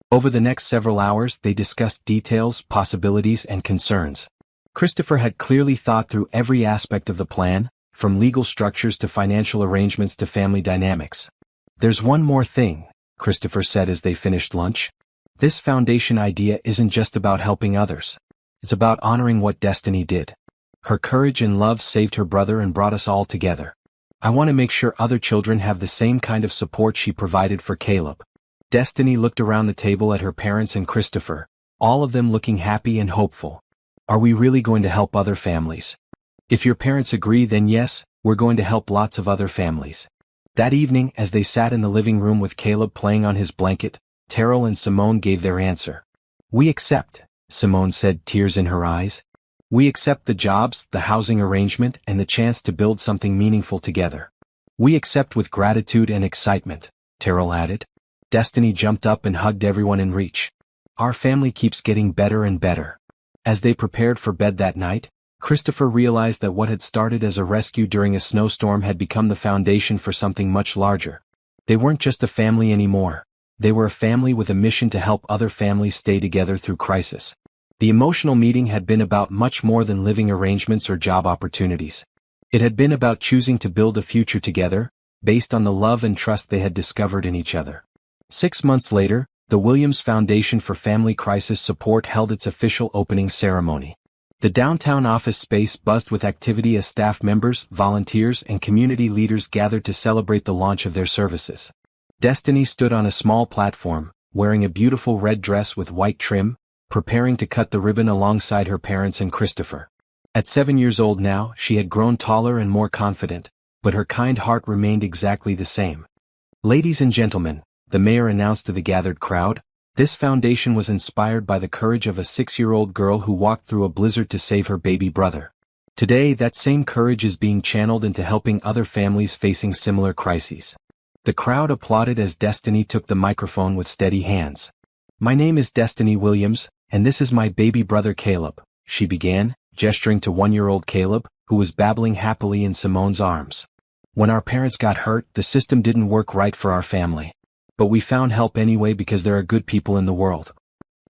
Over the next several hours they discussed details, possibilities, and concerns. Christopher had clearly thought through every aspect of the plan, from legal structures to financial arrangements to family dynamics. There's one more thing, Christopher said as they finished lunch. This foundation idea isn't just about helping others. It's about honoring what Destiny did. Her courage and love saved her brother and brought us all together. I want to make sure other children have the same kind of support she provided for Caleb. Destiny looked around the table at her parents and Christopher, all of them looking happy and hopeful. Are we really going to help other families? If your parents agree, then yes, we're going to help lots of other families. That evening, as they sat in the living room with Caleb playing on his blanket, Terrell and Simone gave their answer. We accept, Simone said, tears in her eyes. We accept the jobs, the housing arrangement, and the chance to build something meaningful together. We accept with gratitude and excitement, Terrell added. Destiny jumped up and hugged everyone in reach. Our family keeps getting better and better. As they prepared for bed that night, Christopher realized that what had started as a rescue during a snowstorm had become the foundation for something much larger. They weren't just a family anymore. They were a family with a mission to help other families stay together through crisis. The emotional meeting had been about much more than living arrangements or job opportunities. It had been about choosing to build a future together, based on the love and trust they had discovered in each other. 6 months later, the Williams Foundation for Family Crisis Support held its official opening ceremony. The downtown office space buzzed with activity as staff members, volunteers, and community leaders gathered to celebrate the launch of their services. Destiny stood on a small platform, wearing a beautiful red dress with white trim, preparing to cut the ribbon alongside her parents and Christopher. At 7 years old now, she had grown taller and more confident, but her kind heart remained exactly the same. Ladies and gentlemen, the mayor announced to the gathered crowd, this foundation was inspired by the courage of a 6-year-old girl who walked through a blizzard to save her baby brother. Today, that same courage is being channeled into helping other families facing similar crises. The crowd applauded as Destiny took the microphone with steady hands. My name is Destiny Williams, and this is my baby brother Caleb, she began, gesturing to 1-year-old Caleb, who was babbling happily in Simone's arms. When our parents got hurt, the system didn't work right for our family. But we found help anyway because there are good people in the world.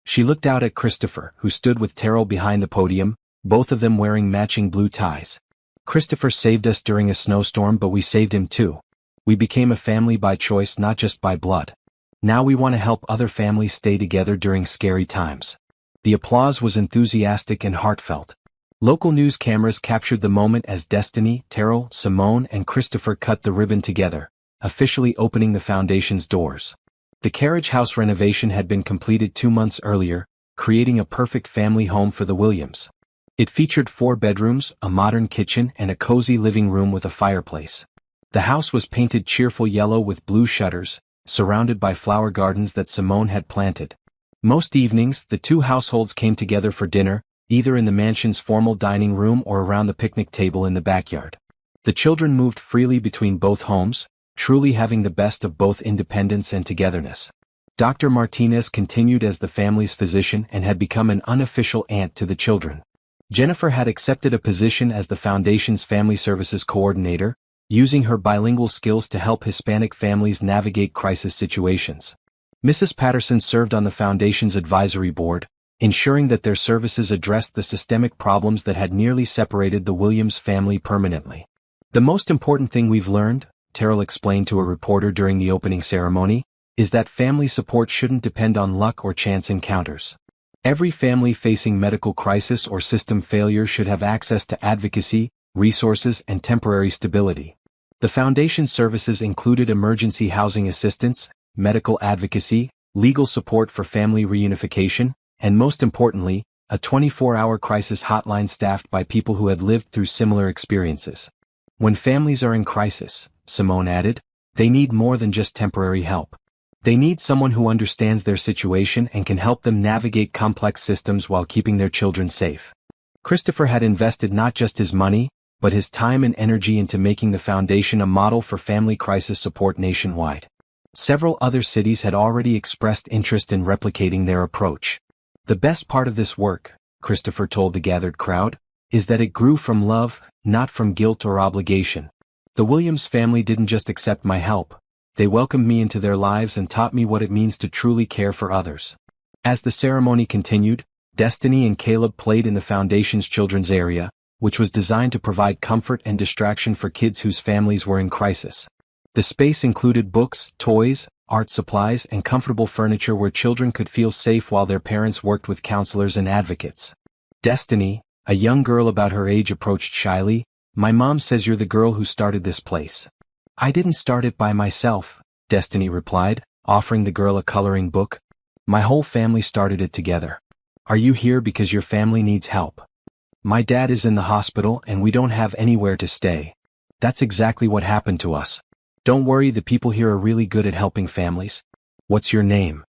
She looked out at Christopher, who stood with Terrell behind the podium, both of them wearing matching blue ties. Christopher saved us during a snowstorm, but we saved him too. We became a family by choice, not just by blood. Now we want to help other families stay together during scary times. The applause was enthusiastic and heartfelt. Local news cameras captured the moment as Destiny, Terrell, Simone, and Christopher cut the ribbon together, officially opening the foundation's doors. The carriage house renovation had been completed 2 months earlier, creating a perfect family home for the Williams. It featured 4 bedrooms, a modern kitchen, and a cozy living room with a fireplace. The house was painted cheerful yellow with blue shutters, surrounded by flower gardens that Simone had planted. Most evenings, the two households came together for dinner, either in the mansion's formal dining room or around the picnic table in the backyard. The children moved freely between both homes, truly having the best of both independence and togetherness. Dr. Martinez continued as the family's physician and had become an unofficial aunt to the children. Jennifer had accepted a position as the Foundation's Family Services Coordinator, using her bilingual skills to help Hispanic families navigate crisis situations. Mrs. Patterson served on the Foundation's advisory board, ensuring that their services addressed the systemic problems that had nearly separated the Williams family permanently. The most important thing we've learned, Terrell explained to a reporter during the opening ceremony, is that family support shouldn't depend on luck or chance encounters. Every family facing medical crisis or system failure should have access to advocacy, resources, and temporary stability. The Foundation's services included emergency housing assistance, medical advocacy, legal support for family reunification, and most importantly, a 24-hour crisis hotline staffed by people who had lived through similar experiences. When families are in crisis, Simone added, they need more than just temporary help. They need someone who understands their situation and can help them navigate complex systems while keeping their children safe. Christopher had invested not just his money, but his time and energy into making the Foundation a model for family crisis support nationwide. Several other cities had already expressed interest in replicating their approach. The best part of this work, Christopher told the gathered crowd, is that it grew from love, not from guilt or obligation. The Williams family didn't just accept my help, they welcomed me into their lives and taught me what it means to truly care for others. As the ceremony continued, Destiny and Caleb played in the Foundation's children's area, which was designed to provide comfort and distraction for kids whose families were in crisis. The space included books, toys, art supplies, and comfortable furniture where children could feel safe while their parents worked with counselors and advocates. Destiny, a young girl about her age, approached shyly. My mom says you're the girl who started this place. I didn't start it by myself, Destiny replied, offering the girl a coloring book. My whole family started it together. Are you here because your family needs help? My dad is in the hospital and we don't have anywhere to stay. That's exactly what happened to us. Don't worry, the people here are really good at helping families. What's your name?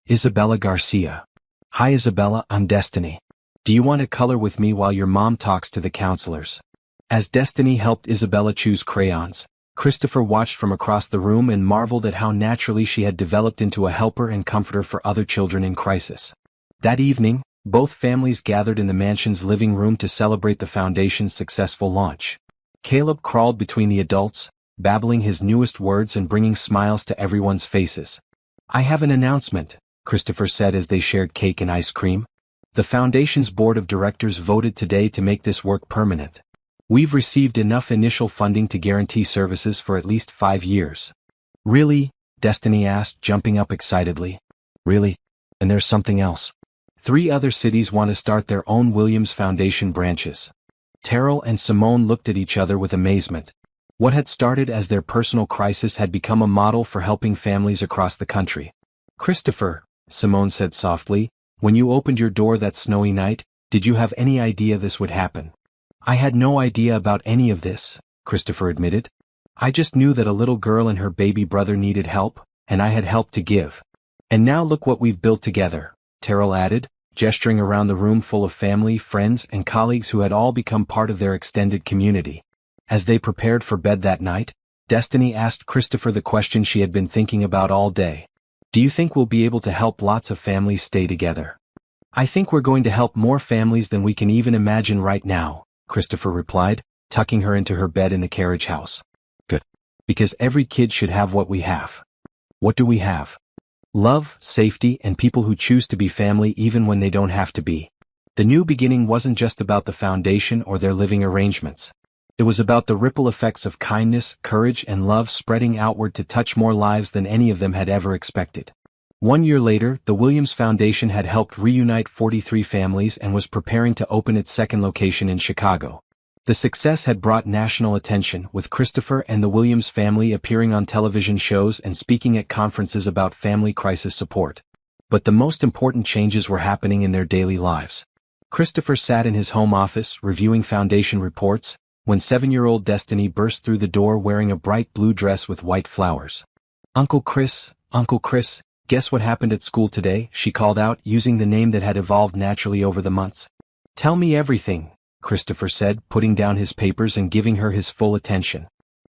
Isabella Garcia. Hi Isabella, I'm Destiny. Do you want to color with me while your mom talks to the counselors? As Destiny helped Isabella choose crayons, Christopher watched from across the room and marveled at how naturally she had developed into a helper and comforter for other children in crisis. That evening, both families gathered in the mansion's living room to celebrate the Foundation's successful launch. Caleb crawled between the adults, babbling his newest words and bringing smiles to everyone's faces. I have an announcement, Christopher said as they shared cake and ice cream. The Foundation's board of directors voted today to make this work permanent. We've received enough initial funding to guarantee services for at least 5 years. Really? Destiny asked, jumping up excitedly. Really? And there's something else. 3 other cities want to start their own Williams Foundation branches. Terrell and Simone looked at each other with amazement. What had started as their personal crisis had become a model for helping families across the country. Christopher, Simone said softly, when you opened your door that snowy night, did you have any idea this would happen? I had no idea about any of this, Christopher admitted. I just knew that a little girl and her baby brother needed help, and I had help to give. And now look what we've built together, Terrell added, gesturing around the room full of family, friends, and colleagues who had all become part of their extended community. As they prepared for bed that night, Destiny asked Christopher the question she had been thinking about all day. Do you think we'll be able to help lots of families stay together? I think we're going to help more families than we can even imagine right now, Christopher replied, tucking her into her bed in the carriage house. Good. Because every kid should have what we have. What do we have? Love, safety, and people who choose to be family even when they don't have to be. The new beginning wasn't just about the Foundation or their living arrangements. It was about the ripple effects of kindness, courage, and love spreading outward to touch more lives than any of them had ever expected. 1 year later, the Williams Foundation had helped reunite 43 families and was preparing to open its second location in Chicago. The success had brought national attention, with Christopher and the Williams family appearing on television shows and speaking at conferences about family crisis support. But the most important changes were happening in their daily lives. Christopher sat in his home office, reviewing Foundation reports, when 7-year-old Destiny burst through the door wearing a bright blue dress with white flowers. Uncle Chris, guess what happened at school today? She called out, using the name that had evolved naturally over the months. Tell me everything, Christopher said, putting down his papers and giving her his full attention.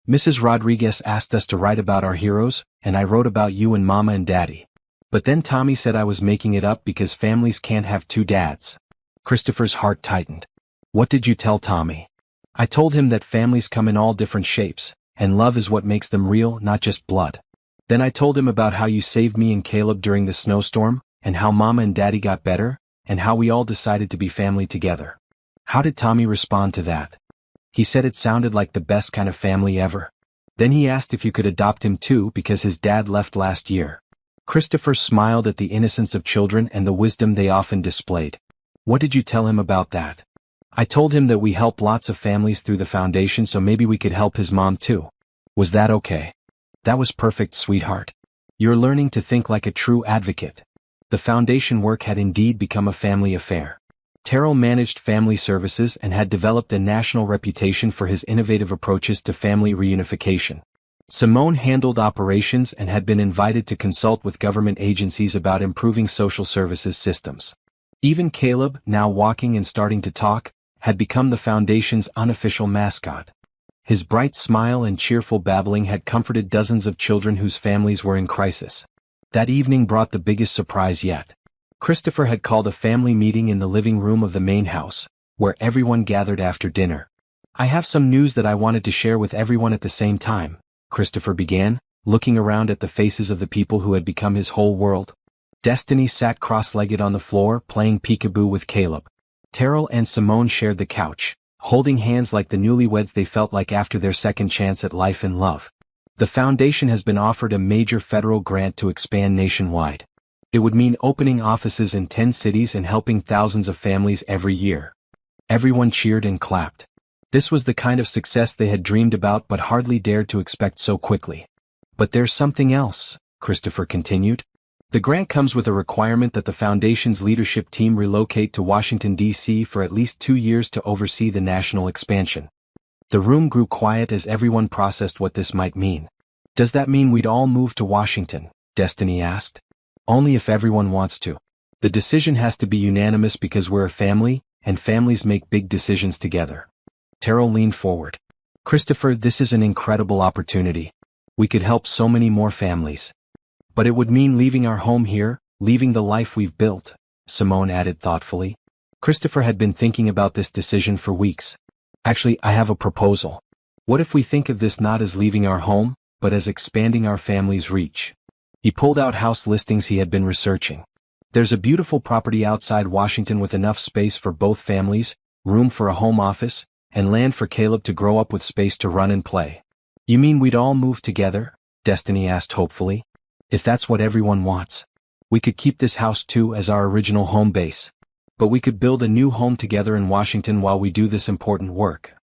Mrs. Rodriguez asked us to write about our heroes, and I wrote about you and Mama and Daddy. But then Tommy said I was making it up because families can't have 2 dads. Christopher's heart tightened. What did you tell Tommy? I told him that families come in all different shapes, and love is what makes them real, not just blood. Then I told him about how you saved me and Caleb during the snowstorm, and how Mama and Daddy got better, and how we all decided to be family together. How did Tommy respond to that? He said it sounded like the best kind of family ever. Then he asked if you could adopt him too because his dad left last year. Christopher smiled at the innocence of children and the wisdom they often displayed. What did you tell him about that? I told him that we help lots of families through the foundation, so maybe we could help his mom too. Was that okay? That was perfect, sweetheart. You're learning to think like a true advocate. The foundation work had indeed become a family affair. Terrell managed family services and had developed a national reputation for his innovative approaches to family reunification. Simone handled operations and had been invited to consult with government agencies about improving social services systems. Even Caleb, now walking and starting to talk, had become the foundation's unofficial mascot. His bright smile and cheerful babbling had comforted dozens of children whose families were in crisis. That evening brought the biggest surprise yet. Christopher had called a family meeting in the living room of the main house, where everyone gathered after dinner. I have some news that I wanted to share with everyone at the same time, Christopher began, looking around at the faces of the people who had become his whole world. Destiny sat cross-legged on the floor playing peekaboo with Caleb. Terrell and Simone shared the couch, holding hands like the newlyweds they felt like after their second chance at life and love. The foundation has been offered a major federal grant to expand nationwide. It would mean opening offices in 10 cities and helping thousands of families every year. Everyone cheered and clapped. This was the kind of success they had dreamed about but hardly dared to expect so quickly. But there's something else, Christopher continued. The grant comes with a requirement that the foundation's leadership team relocate to Washington, D.C. for at least 2 years to oversee the national expansion. The room grew quiet as everyone processed what this might mean. Does that mean we'd all move to Washington? Destiny asked. Only if everyone wants to. The decision has to be unanimous because we're a family, and families make big decisions together. Terrell leaned forward. Christopher, this is an incredible opportunity. We could help so many more families. But it would mean leaving our home here, leaving the life we've built, Simone added thoughtfully. Christopher had been thinking about this decision for weeks. Actually, I have a proposal. What if we think of this not as leaving our home, but as expanding our family's reach? He pulled out house listings he had been researching. There's a beautiful property outside Washington with enough space for both families, room for a home office, and land for Caleb to grow up with space to run and play. You mean we'd all move together? Destiny asked hopefully. If that's what everyone wants. We could keep this house too as our original home base. But we could build a new home together in Washington while we do this important work.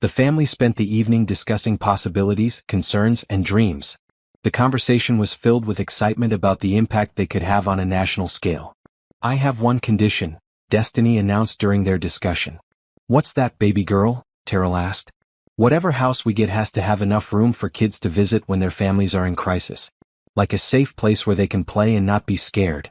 The family spent the evening discussing possibilities, concerns, and dreams. The conversation was filled with excitement about the impact they could have on a national scale. I have one condition, Destiny announced during their discussion. What's that, baby girl? Terrell asked. Whatever house we get has to have enough room for kids to visit when their families are in crisis. Like a safe place where they can play and not be scared.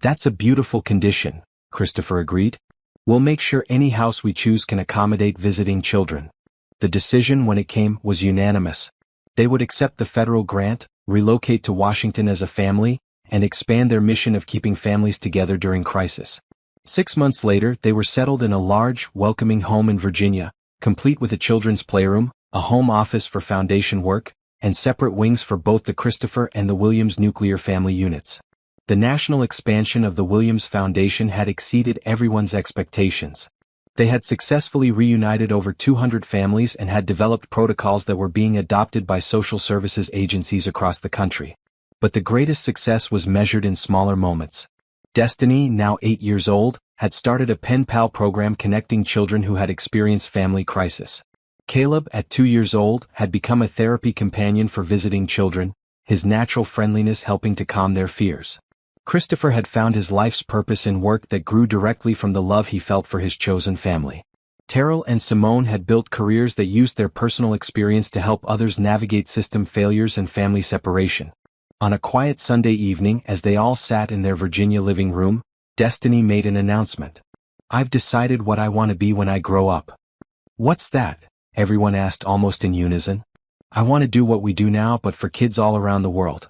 That's a beautiful condition, Christopher agreed. We'll make sure any house we choose can accommodate visiting children. The decision, when it came, was unanimous. They would accept the federal grant, relocate to Washington as a family, and expand their mission of keeping families together during crisis. 6 months later, they were settled in a large, welcoming home in Virginia, complete with a children's playroom, a home office for foundation work, and separate wings for both the Christopher and the Williams nuclear family units. The national expansion of the Williams Foundation had exceeded everyone's expectations. They had successfully reunited over 200 families and had developed protocols that were being adopted by social services agencies across the country. But the greatest success was measured in smaller moments. Destiny, now 8 years old, had started a pen pal program connecting children who had experienced family crisis. Caleb, at 2 years old, had become a therapy companion for visiting children, his natural friendliness helping to calm their fears. Christopher had found his life's purpose in work that grew directly from the love he felt for his chosen family. Terrell and Simone had built careers that used their personal experience to help others navigate system failures and family separation. On a quiet Sunday evening, as they all sat in their Virginia living room, Destiny made an announcement. I've decided what I want to be when I grow up. What's that? Everyone asked almost in unison. I want to do what we do now but for kids all around the world.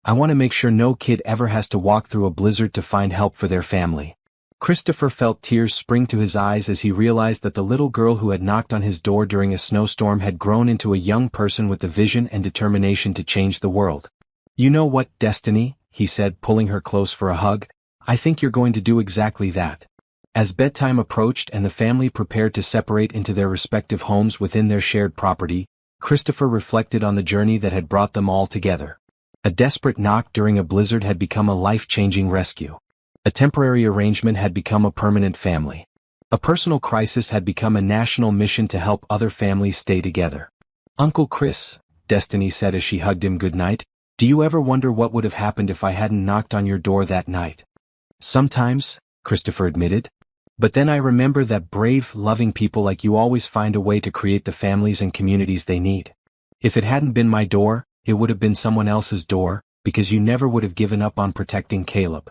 I want to make sure no kid ever has to walk through a blizzard to find help for their family. Christopher felt tears spring to his eyes as he realized that the little girl who had knocked on his door during a snowstorm had grown into a young person with the vision and determination to change the world. "You know what, Destiny," he said, pulling her close for a hug, "I think you're going to do exactly that." As bedtime approached and the family prepared to separate into their respective homes within their shared property, Christopher reflected on the journey that had brought them all together. A desperate knock during a blizzard had become a life-changing rescue. A temporary arrangement had become a permanent family. A personal crisis had become a national mission to help other families stay together. "Uncle Chris," Destiny said as she hugged him goodnight, "do you ever wonder what would have happened if I hadn't knocked on your door that night?" "Sometimes," Christopher admitted. "But then I remember that brave, loving people like you always find a way to create the families and communities they need. If it hadn't been my door, it would have been someone else's door, because you never would have given up on protecting Caleb.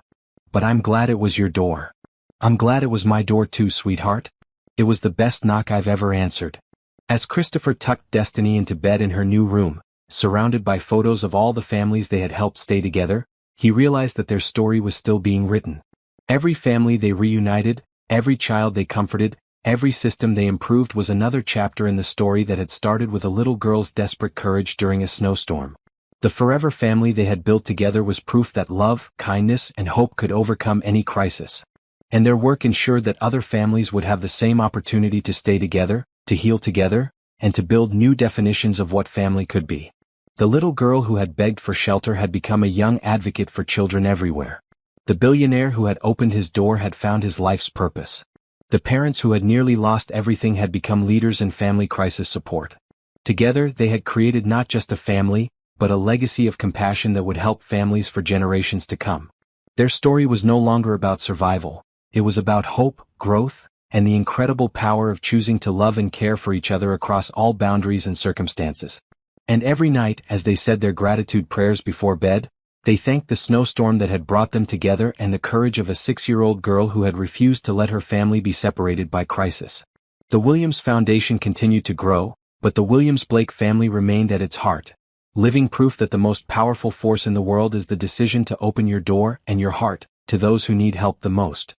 But I'm glad it was your door. I'm glad it was my door too, sweetheart. It was the best knock I've ever answered." As Christopher tucked Destiny into bed in her new room, surrounded by photos of all the families they had helped stay together, he realized that their story was still being written. Every family they reunited, every child they comforted, every system they improved was another chapter in the story that had started with a little girl's desperate courage during a snowstorm. The forever family they had built together was proof that love, kindness, and hope could overcome any crisis. And their work ensured that other families would have the same opportunity to stay together, to heal together, and to build new definitions of what family could be. The little girl who had begged for shelter had become a young advocate for children everywhere. The billionaire who had opened his door had found his life's purpose. The parents who had nearly lost everything had become leaders in family crisis support. Together they had created not just a family, but a legacy of compassion that would help families for generations to come. Their story was no longer about survival. It was about hope, growth, and the incredible power of choosing to love and care for each other across all boundaries and circumstances. And every night, as they said their gratitude prayers before bed, they thanked the snowstorm that had brought them together and the courage of a 6-year-old girl who had refused to let her family be separated by crisis. The Williams Foundation continued to grow, but the Williams-Blake family remained at its heart. Living proof that the most powerful force in the world is the decision to open your door and your heart to those who need help the most.